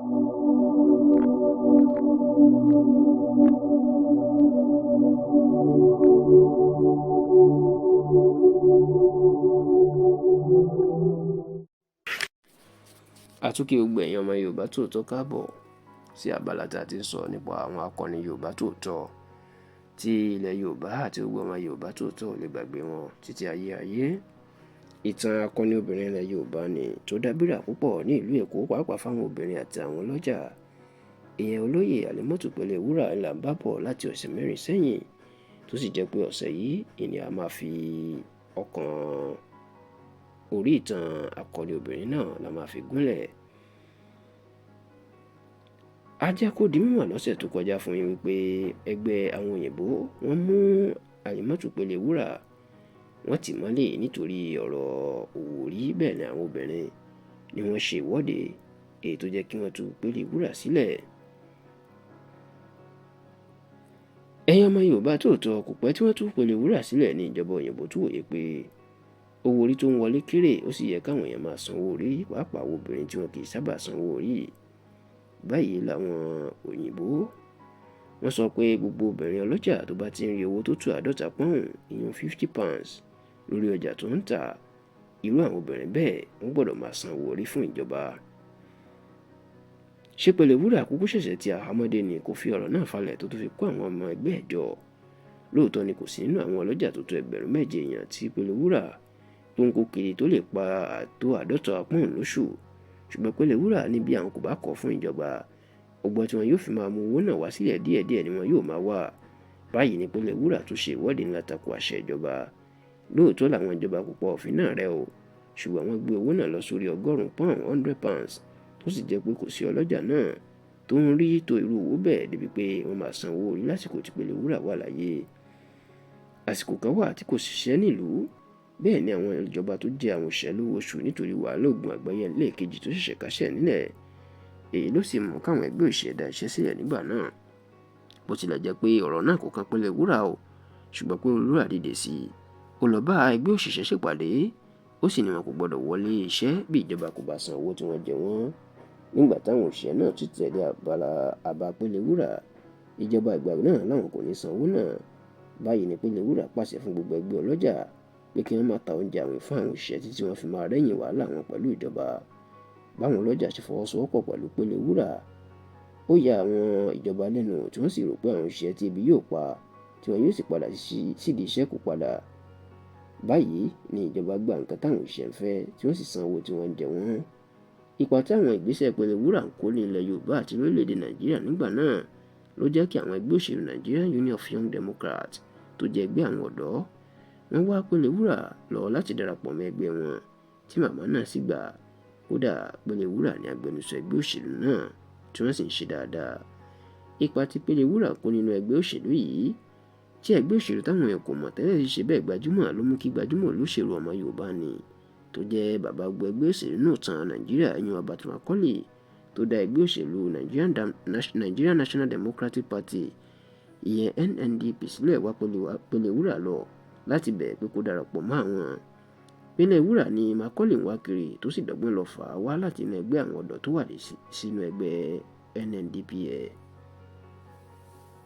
A tún kí gbogbo ẹ̀yin ọmọ Yorùbá tòótọ́ káàbọ̀ sí abala tí a ti ń sọ nípa àwọn akọni Yorùbá tòótọ́ tí ilẹ̀ Yorùbá àti gbogbo ọmọ Yorùbá tòótọ́ ò lè gbàgbé wọn títí ayé. Ìtàn akọni obìnrin ilẹ̀ Yorùbá ni tó dábìrà púpọ̀ ní ìlú Èkó, pàápàá fáwọn obìnrin àti àwọn ọlọ́jà. Ìyẹn olóyè Àlímọ́tù Pẹ̀lẹ́wúrà là ń bá bọ̀ láti ọ̀sẹ̀ mẹ́rin sẹ́yìn, tó sì jẹ́ pé ọ̀sẹ̀ yìí ìní a máa fi ọkàn orí ìtàn akọni obìnrin náà la máa fi gúnlẹ̀. A jẹ́ kó di mímọ̀ lọ́sẹ̀ tó kọjá fún yín wípé ẹgbẹ́ àwọn òyìnbó wọ́n mú Àlímọ́tù Pẹ̀lẹ́wúrà, wọ́n tì mọ́lé nítorí ọ̀rọ̀ òwò orí. Bẹ́ẹ̀ ni àwọn obìnrin ni wọ́n ṣe ìwọ́de èyí tó jẹ́ kí wọ́n tú Pẹ̀lẹ́wúrà sílẹ̀. Ẹ̀yin ọmọ Yorùbá tòótọ́, kò pẹ́ tí wọ́n tú Pẹ̀lẹ́wúrà sílẹ̀ ní ìjọba òyìnbó tó wòye pé owó orí tó ń wọlé kéré, ó sì yẹ káwọn èèyàn máa sanwó orí, pàápàá obìnrin tí wọn kì í sábà sanwó orí. Báyìí làwọn òyìnbó wọ́n sọ pé gbogbo obìnrin ọlọ́jà tó bá ti ń rí owó tó tó £50, ìyẹn £50 lórí ọjà tó ń tà, irú àwọn obìnrin bẹ́ẹ̀ wọ́n gbọ́dọ̀ máa sanwó orí fún ìjọba. Ṣé Pẹ̀lẹ́wúrà kúkú ṣẹ̀ṣẹ̀ ti àhámọ́dé ni kò fi ọ̀rọ̀ náà falẹ̀ tó fi kó àwọn ọmọ ẹgbẹ́ ẹ̀ jọ? Lóòótọ́ ni kò sí nínú àwọn ọlọ́jà tó tó 7,000 èèyàn tí Pẹ̀lẹ́wúrà tó ń kó kiri tó lè pa tó £50 lóṣù, ṣùgbọ́n Pẹ̀lẹ́wúrà ní bí àwọn kò bá kọ̀ fún ìjọba, ọgbọ́n tí wọn yóò fi máa mú owó náà wá sílẹ̀ díẹ̀díẹ̀ ni wọn yóò máa wà. Báyìí ni Pẹ̀lẹ́wúrà tún ṣe ìwọ́de ńlá tako àṣẹ ìjọba. Lóòótọ́ làwọn ìjọba kò pa òfin náà rẹ́ o, ṣùgbọ́n wọ́n gbé owó náà lọ sórí £100, £100, tó sì jẹ́ pé kò sí ọlọ́jà náà tó ń rí tó irú owó bẹ́ẹ̀ débi pé wọ́n máa sanwó orí lásìkò tí Pẹ̀lẹ́wúrà wà láyé. Àsìkò kan wà tí kò ṣiṣẹ́ nílùú, bẹ́ẹ̀ ni àwọn ìjọba tó jẹ àwọn òṣìṣẹ́ lówó oṣù nítorí wàhálà ogun àgbáyé lẹ́ẹ̀kejì tó ṣẹ̀ṣẹ̀ kásẹ̀ nílẹ̀. Èyí ló sì mú káwọn ẹgbẹ́ òṣìṣẹ́ dá iṣẹ́ sílẹ̀ nígbà náà. Bó tilẹ̀ jẹ́ pé ọ̀rọ̀ náà kò kan Pẹ̀lẹ́wúrà o, ṣùgbọ́n Pẹ̀lẹ́wúrà dìde sí i. Ó lọ bá ẹgbẹ́ òṣìṣẹ́ ṣèpàdé, ó sì ní wọn kò gbọdọ̀ wọlé iṣẹ́ bí ìjọba kò bá san owó tí wọ́n jẹ wọ́n. Nígbà táwọn òṣìṣẹ́ náà ti tẹ̀lé àbá Pẹ̀lẹ́wúrà, ìjọba ìgbà náà láwọn kò ní san owó náà. Báyìí ni Pẹ̀lẹ́wúrà pàṣẹ fún gbogbo ẹgbẹ́ ọlọ́jà pé kí wọ́n máa ta oúnjẹ àwìn fún àwọn òṣìṣẹ́ títí wọ́n fi máa rẹ́yìn wàhálà wọn pẹ̀lú ìjọba. Báwọn ọlọ́jà ṣe fọwọ́sowọ́pọ̀ pẹ̀lú Pẹ̀lẹ́wúrà, ó ya àwọn ìjọba lẹ́nu tí wọ́n sì rò pé àwọn òṣìṣẹ́ tí ebi yóò pa tí wọn yóò sì padà sídìí iṣẹ́ kò padà. Báyìí ni ìjọba gba nǹkan táwọn òṣìṣẹ́ ń fẹ́ tí wọ́n sì san owó tí wọ́n ń jẹ wọ́n. Ipa táwọn ìgbésẹ̀ Pẹ̀lẹ́wúrà ń kó ní ilẹ̀ Yorùbá àti lórílẹ̀‐èdè Nàìjíríà nígbà náà ló jẹ́ kí àwọn ẹgbẹ́ òṣèlú Nigerian Union of Young Democrats tó jẹ́ ẹgbẹ́ àwọn ọ̀dọ́, wọ́n wá Pẹ̀lẹ́wúrà lọ láti darapọ̀ mọ́ ẹgbẹ́ wọn, tí màmá náà sì gbà. Kódà Pẹ̀lẹ́wúrà ní agbẹnusọ ẹgbẹ́ òṣèlú náà tí wọ́n sì ń ṣe dáadáa. Ipa tí Pẹ̀lẹ́wúrà kó nínú ẹgbẹ́ òṣèlú yìí, tí ẹgbẹ́ òṣèlú táwọn èèyàn kò mọ̀ tẹ́lẹ̀ ṣe bẹ́ẹ̀ gbajúmọ̀, ló mú kí gbajúmọ̀ olóṣèlú ọmọ Yorùbá ni tó jẹ́ bàbá gbogbo ẹgbẹ́ òṣèlú náà tán Nàìjíríà, ìyẹn Ọbáfẹ́mi Macaulay, tó dá ẹgbẹ́ òṣèlú Nigerian National Democratic Party, ìyẹn NNDP sílẹ̀, wá Pẹ̀lẹ́wúrà lọ láti bẹ̀ pé kó darapọ̀ mọ́ àwọn. Pẹ̀lẹ́wúrà ni Macaulay ń wá kiri tó sì dọ́gbọ́n lọ fà á wá láti inú ẹgbẹ́ àwọn ọ̀dọ́ tó wà sínú ẹgbẹ́ NNDP ẹ̀.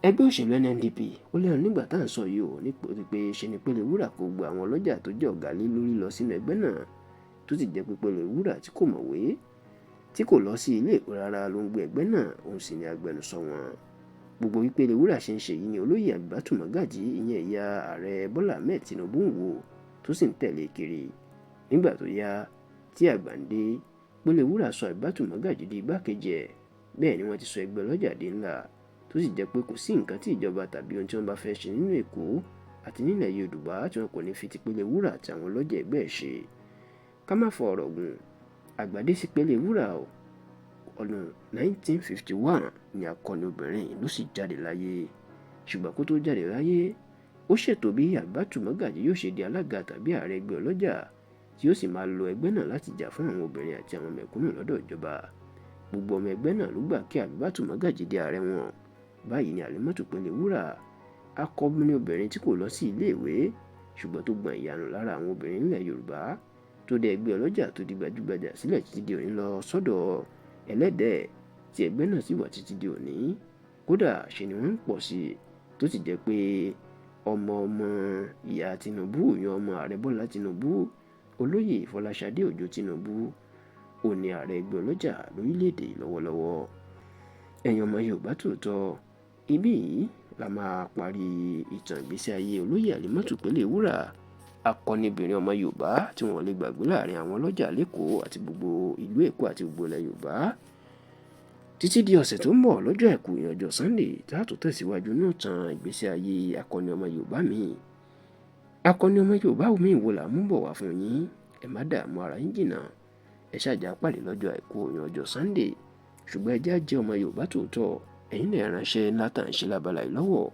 Ẹgbẹ́ òṣèlú NNDP ó lẹ́nu nígbà tá à ń sọ yìí o, nítorí pé ṣe ni Pẹ̀lẹ́wúrà kó gba àwọn ọlọ́jà tó jẹ́ ọ̀gá lé lórí lọ sínú ẹgbẹ́ náà, tó sì jẹ́ pé Pẹ̀lẹ́wúrà tí kò mọ̀wé, tí kò lọ sí ilé ìwé rárá ló ń gbé ẹgbẹ́ náà, òun sì ni agbẹnusọ wọn. Gbogbo bí Pẹ̀lẹ́wúrà ṣe ń ṣe yìí ni olóyè Àbíbátù Mágàjí, ìyẹn ìyá ààrẹ Bọ́lá Ahmed Tinubu ń wò tó sì ń tẹ̀lé kiri. Nígbà tó yá tí àgbà ń dé, Pẹ̀lẹ́wúrà sọ Àbíbátù Mágàjí di igbákejì ẹ̀. Bẹ́ẹ̀ ni wọ́n ti sọ ẹgbẹ́ ọlọ́jà di ńlá, tó sì jẹ́ pé kò sí nǹkan tí ìjọba tàbí ohun tí wọ́n bá fẹ́ ṣe nínú Èkó àti nílẹ̀ Yorùbá tí wọn kò ní fi ti Pẹ̀lẹ́wúrà àti àwọn ọlọ́jà ẹgbẹ́ ẹ̀ ṣe. Ká má fọ ọ̀rọ̀ gùn, àgbà dé sí Pẹ̀lẹ́wúrà o. Ọdún 1951 ni akọni obìnrin ló sì jáde láyé. Ṣùgbọ́n kó tó jáde láyé, ó ṣètò bí Àbíbátù Mágàjí yóò ṣe di alága tàbí ààrẹ ẹgbẹ́ ọlọ́jà tí yóò sì máa lo ẹgbẹ́ náà láti jà fún àwọn obìnrin àti àwọn mẹ̀kúnnù lọ́dọ̀ ìjọba. Gbogbo ọmọ ẹgbẹ́ náà ló gbà kí Àbíbátù Mágàjí di ààrẹ wọn. Báyìí ni Àlímọ́tù Pẹ̀lẹ́wúrà, akọni obìnrin tí kò lọ sí ilé ìwé ṣùgbọ́n tó gbọ̀n ìyanu lára àwọn obìnrin nílẹ̀ Yorùbá, tó dé ẹgbẹ́ ọlọ́jà tó di gbajúgbajà sílẹ̀ títí di òní lọ sọ́dọ̀ ẹlẹ́dẹ̀ tí ẹgbẹ́ náà sì wà títí di òní. Kódà ṣe ni wọ́n ń pọ̀ sí i tó sì jẹ́ pé ọmọ ìyá Tinubu yan ọmọ ààrẹ Bọ́lá Tinubu, olóyè Fọláṣadé Òjó Tinubu, òní ààrẹ ẹgbẹ́ ọlọ́jà lórílẹ̀‐èdè lọ́wọ́lọ́wọ́. ẹ̀yin ọmọ Yorùbá tòótọ́, ibí yìí la máa parí ìtàn ìgbésí ayé olóyè Àlímọ́tù Pélé-Wúrà, akọnibìnrin ọmọ Yorùbá tí wọ́n lè gbàgbé láàrin àwọn ọlọ́jà lẹ́kọ̀ọ́ àti gbogbo ìlú Èkó àti gbogbo ilẹ̀ Yorùbá. Títí di ọ̀sẹ̀ tó ń bọ̀ lọ́jọ́ Àìkú ìyẹn ọjọ́ Sunday tá a tó tẹ̀síwájú ní ìtàn ìgbésí ayé akọni ọmọ Yorùbá míì. Akọni ọmọ Yorùbá míì wo là mú bọ̀ wá fún yín? Ẹ má dààmú ara yín jìnnà, ẹ ṣáàjà pàdé lọ́jọ́ Àìkú ìyẹn ọjọ́ Sunday. Ṣùgbọ́n ẹ jẹ́ á jẹ́ ọmọ Yorùbá tòótọ́, ẹ̀yin náà ránṣẹ́ ńlá tà ń ṣe lábala yìí lọ́wọ́.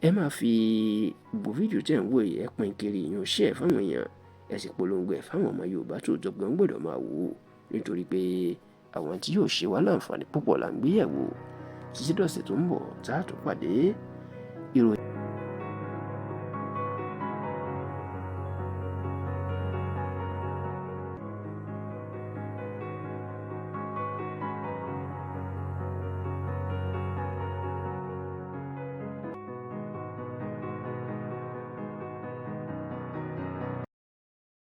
Ẹ máa fi gbogbo fídíò tẹ̀ ń wò yìí ẹ pín kiri ìyẹn share fáwọn èèyàn, ẹ sì polongo ẹ̀ fáwọn ọmọ Yorùbá tòótọ́ pé wọ́n gbọ́dọ̀ máa wò ó, nítorí pé àwọn tí yóò ṣe wá láǹfààní púpọ̀ là ń gbéyẹ̀wò. Títí dọ̀sẹ̀ tó ń bọ̀ tá a tún pàdé ìròyìn.